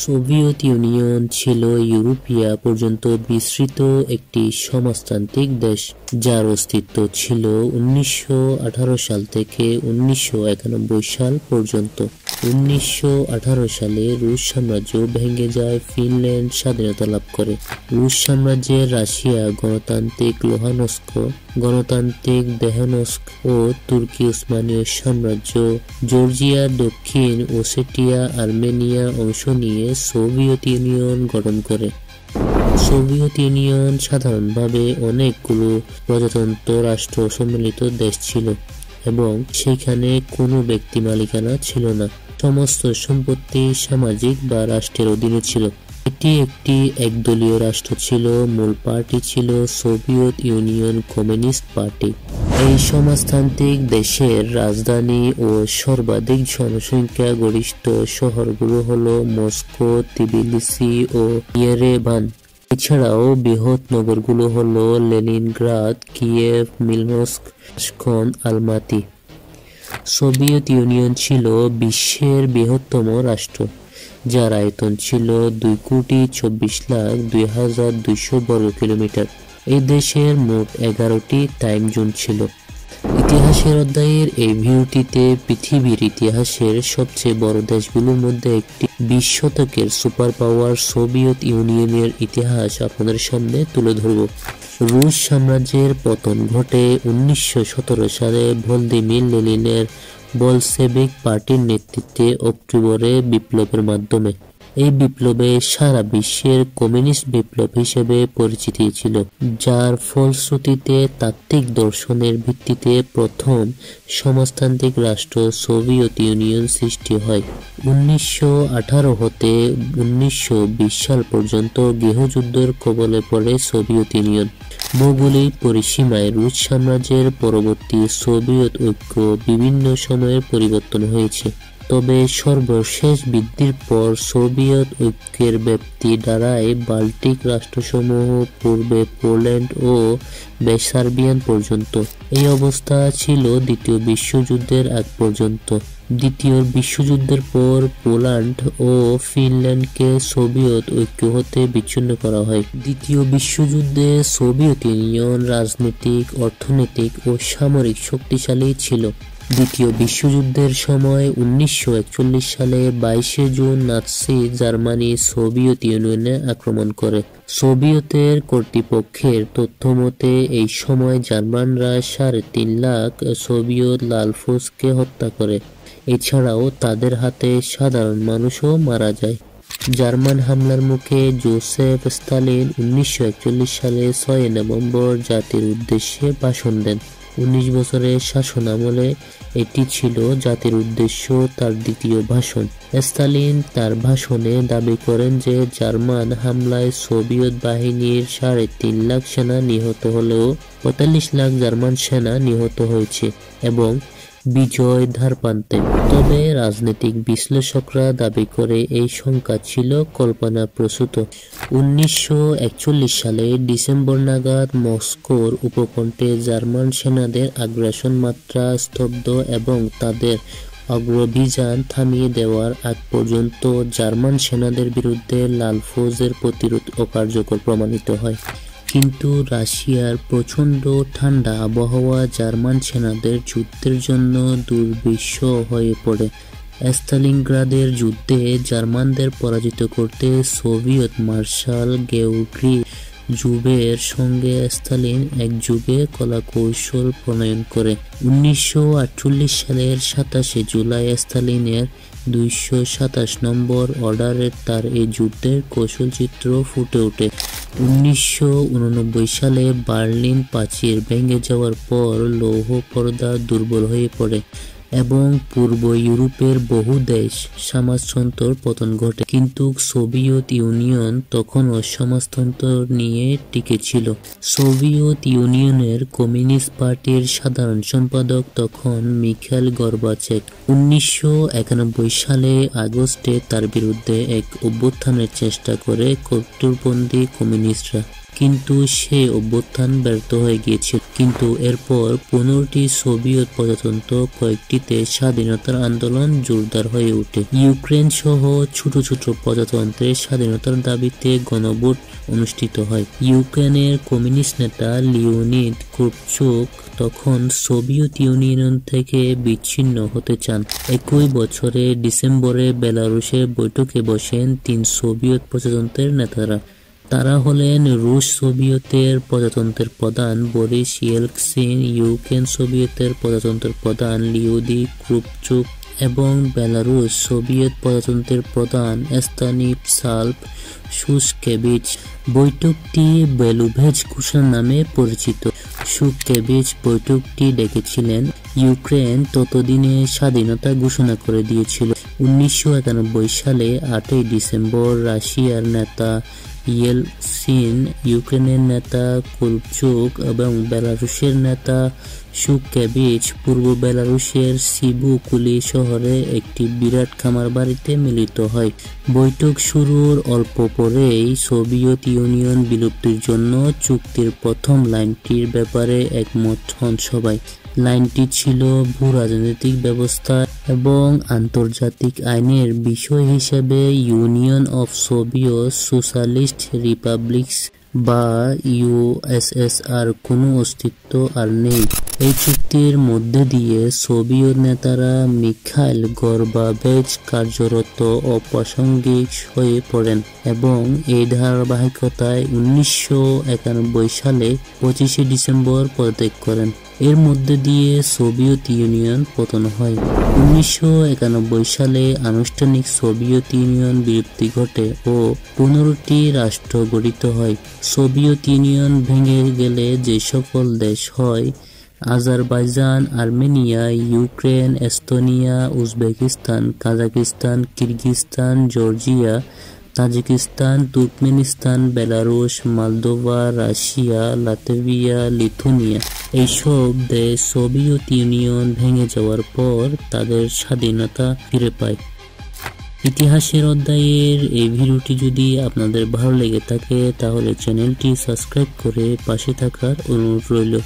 Soviet Union ছিল ইউরোপিয়া পর্যন্ত বিস্তৃত একটি সমাজতান্ত্রিক দেশ, যার অস্তিত্ব ছিল 1918 সাল থেকে 1991 সাল পর্যন্ত। 1918 সালে রুশ সাম্রাজ্য ভেঙে যায়, ফিনল্যান্ড স্বাধীনতা লাভ করে। রুশ সাম্রাজ্যের রাশিয়া গণতান্ত্রিক লুহানস্ক, গণতান্ত্রিক দেহানস্ক ও তুর্কি উসমানীয় সাম্রাজ্য, জর্জিয়া, দক্ষিণ ওসেটিয়া, আর্মেনিয়া অংশ নিয়ে সোভিয়েত ইউনিয়ন গঠন করে। সোভিয়েত ইউনিয়ন সাধারণভাবে অনেকগুলো প্রজাতন্ত্র রাষ্ট্র সম্মিলিত দেশ ছিল এবং সেখানে কোনো ব্যক্তি মালিকানা ছিল না। সমস্ত সম্পত্তি সামাজিক বা রাষ্ট্রের অধীনে ছিল। এটি একটি একদলীয় রাষ্ট্র ছিল। মূল পার্টি ছিল সোভিয়েত ইউনিয়ন কমিউনিস্ট পার্টি। এই সমাজতান্ত্রিক দেশের রাজধানী ও সর্বাধিক জনসংখ্যা গরিষ্ঠ শহরগুলো হলো মস্কো, তিবিলিসি ও ইয়েরেভান। এছাড়াও বৃহৎ নগরগুলো হলো Leningrad, Kiev, Minsk, Tashkent, Almaty. Soviet Union ছিল বিশ্বের বৃহত্তম রাষ্ট্র, যার আয়তন ছিল 2,24,02,200 বর্গ কিলোমিটার। এই দেশের মোট 11টি টাইম জোন ছিল। ইতিহাসের অধ্যায়ের এই ভিডিওটিতে পৃথিবীর ইতিহাসের সবচেয়ে বড় দেশগুলোর মধ্যে একটি 20 শতকের সুপার পাওয়ার সোভিয়েত ইউনিয়নের ইতিহাস আপনাদের সামনে তুলে ধরব। রুশ সাম্রাজ্যের পতন ঘটে 1917 সালে ভ্লাদিমির লেনিনের বলশেভিক পার্টির নেতৃত্বে অক্টোবরে বিপ্লবের মাধ্যমে। এই বিপ্লবে সারা বিশ্বের কমিউনিস্ট বিপ্লব হিসেবে পরিচিতি ছিল, যার ফলশ্রুতিতে তাত্ত্বিক দর্শনের ভিত্তিতে প্রথম সমাজতান্ত্রিক রাষ্ট্র সোভিয়েত ইউনিয়ন সৃষ্টি হয়। 1918 হতে 1920 সাল পর্যন্ত গৃহযুদ্ধের কবলে পড়ে সোভিয়েত ইউনিয়ন। ভৌগোলিক পরিসীমায় রুশ সাম্রাজ্যের পরবর্তী সোভিয়েত ঐক্য বিভিন্ন সময়ে পরিবর্তন হয়েছে, তবে সর্বশেষ বৃদ্ধির পর সোভিয়েত ঐক্যের ব্যাপ্তি দাঁড়ায় বাল্টিক রাষ্ট্রসমূহ, পূর্বে পোল্যান্ড ও সার্বিয়ান পর্যন্ত। এই অবস্থা ছিল দ্বিতীয় বিশ্বযুদ্ধের আগ পর্যন্ত। দ্বিতীয় বিশ্বযুদ্ধের পর পোল্যান্ড ও ফিনল্যান্ডকে সোভিয়েত ঐক্য হতে বিচ্ছিন্ন করা হয়। দ্বিতীয় বিশ্বযুদ্ধে সোভিয়েত ইউনিয়ন রাজনৈতিক, অর্থনৈতিক ও সামরিক শক্তিশালী ছিল। দ্বিতীয় বিশ্বযুদ্ধের সময় 1941 সালে 22 জুন নাৎসি জার্মানি সোভিয়েত ইউনিয়নে আক্রমণ করে। সোভিয়েতের কর্তৃপক্ষের তথ্যমতে এই সময় জার্মানরা 3.5 লাখ সোভিয়েত লালফৌজকে হত্যা করে। এছাড়াও তাদের হাতে সাধারণ মানুষও মারা যায়। জার্মান হামলার মুখে জোসেফ স্তালিন 1941 সালে 6 নভেম্বর জাতির উদ্দেশ্যে ভাষণ দেন। 19 বছরের শাসনামলে এটি ছিল জাতির উদ্দেশ্য তার দ্বিতীয় ভাষণ। স্তালিন তার ভাষণে দাবি করেন যে জার্মান হামলায় সোভিয়েত বাহিনীর 3.5 লাখ সেনা নিহত হলেও 45 লাখ জার্মান সেনা নিহত হয়েছে এবং বিজয় ধারপ্রান্তে। তবে রাজনৈতিক বিশ্লেষকরা দাবি করে এই সংখ্যা ছিল কল্পনাপ্রসূত। 1941 সালে ডিসেম্বর নাগাদ মস্কোর উপকণ্ঠে জার্মান সেনাদের আগ্রাসন মাত্রা স্তব্ধ এবং তাদের অগ্রভিযান থামিয়ে দেওয়ার আগ পর্যন্ত জার্মান সেনাদের বিরুদ্ধে লালফৌজের প্রতিরোধ অকার্যকর প্রমাণিত হয়। কিন্তু রাশিয়ার প্রচণ্ড ঠান্ডা আবহাওয়া জার্মান সেনাদের যুদ্ধের জন্য দুর্বিষহ হয়ে পড়ে। স্তালিনগ্রাদের যুদ্ধে জার্মানদের পরাজিত করতে সোভিয়েত মার্শাল গেওর্গি জুবের সঙ্গে স্তালিন একযোগে কলাকৌশল প্রণয়ন করে। 1948 সালের 27 জুলাই স্তালিনের 227 নম্বর অর্ডারে তার এই যুদ্ধের কৌশলচিত্র ফুটে ওঠে। 1989 সালে বার্লিন প্রাচীর ভেঙে যাওয়ার পর লৌহ পর্দা দুর্বল হয়ে পড়ে এবং পূর্ব ইউরোপের বহু দেশ সমাজতন্ত্রের পতন ঘটে। কিন্তু সোভিয়েত ইউনিয়ন তখনও সমাজতন্ত্র নিয়ে টিকে ছিল। সোভিয়েত ইউনিয়নের কমিউনিস্ট পার্টির সাধারণ সম্পাদক তখন মিখাইল গর্বাচেভ। 1991 সালে আগস্টে তার বিরুদ্ধে এক অভ্যুত্থানের চেষ্টা করে কট্টরপন্থী কমিউনিস্টরা। কিন্তু সে অভ্যুত্থান ব্যর্থ হয়ে গিয়েছিল। কিন্তু এরপর 15টি সোভিয়েত প্রজাতন্ত্র কয়েকটিতে স্বাধীনতার আন্দোলন জোরদার হয়ে ওঠে। ইউক্রেন সহ ছোট ছোট প্রজাতন্ত্রের স্বাধীনতার দাবিতে গণভোট অনুষ্ঠিত হয়। ইউক্রেনের কমিউনিস্ট নেতা লিওনিদ ক্রুপচুক তখন সোভিয়েত ইউনিয়ন থেকে বিচ্ছিন্ন হতে চান। একই বছরের ডিসেম্বরে বেলারুশের বৈঠকে বসেন 3 সোভিয়েত প্রজাতন্ত্রের নেতারা। তারা হলেন রুশ সোভিয়েতের প্রজাতন্ত্রের প্রধান বরিস ইয়েলৎসিন, ইউক্রেন সোভিয়েতের প্রজাতন্ত্রের প্রধান লিওনিদ ক্রুপচুক এবং বেলারুশ সোভিয়েত প্রজাতন্ত্রের প্রধান স্তানিস্লাভ শুশকেভিচ। বৈঠকটি বেলুভেজ ঘোষণা নামে পরিচিত। শুশকেভিচ বৈঠকটি ডেকেছিলেন। ইউক্রেন ততদিনে স্বাধীনতা ঘোষণা করে দিয়েছিল। 1991 সালে 8 ডিসেম্বর রাশিয়ার নেতা ইয়েলৎসিন, ইউক্রেনের নেতা ক্রুপচুক এবং বেলারুশের নেতা শুশকেভিচ পূর্ব বেলারুশের সিভুকুলি শহরে একটি বিরাট খামার বাড়িতে মিলিত হয়। বৈঠক শুরুর অল্প পরেই সোভিয়েত ইউনিয়ন বিলুপ্তির জন্য চুক্তির প্রথম লাইনটির ব্যাপারে একমত হন সবাই। লাইনটি ছিল ভূ-রাজনৈতিক ব্যবস্থা এবং আন্তর্জাতিক আইনের বিষয় হিসেবে ইউনিয়ন অফ সোভিয়েত সোশ্যালিস্ট রিপাবলিকস বা ইউএসএসআর কোনো অস্তিত্ব আর নেই। এই চুক্তির মধ্যে দিয়ে সোভিয়েত নেতারা মিখাইল গর্বাচেভ কার্যরত অপ্রাসঙ্গিক হয়ে পড়েন এবং এই ধারাবাহিকতায় 1991 সালে 25 ডিসেম্বর পদত্যাগ করেন। এর মধ্যে দিয়ে সোভিয়েত ইউনিয়ন পতন হয়। 1991 সালে আনুষ্ঠানিক সোভিয়েত ইউনিয়ন বিলুপ্তি ঘটে ও 15টি রাষ্ট্র গঠিত হয়। সোভিয়েত ইউনিয়ন ভেঙে গেলে যে সকল দেশ হয় Azerbaijan, Armenia, Ukraine, Estonia, Uzbekistan, Kazakhstan, Kyrgyzstan, Georgia, Tajikistan, Turkmenistan, Belarus, Moldova, Russia, Latvia, Lithuania এইসব দেশ সোভিয়েত ইউনিয়ন ভেঙে যাওয়ার পর তাদের স্বাধীনতা ফিরে পায়। ইতিহাসের অধ্যায়ের এই ভিডিওটি যদি আপনাদের ভালো লেগে থাকে তাহলে চ্যানেলটি সাবস্ক্রাইব করে পাশে থাকার অনুরোধ রইল।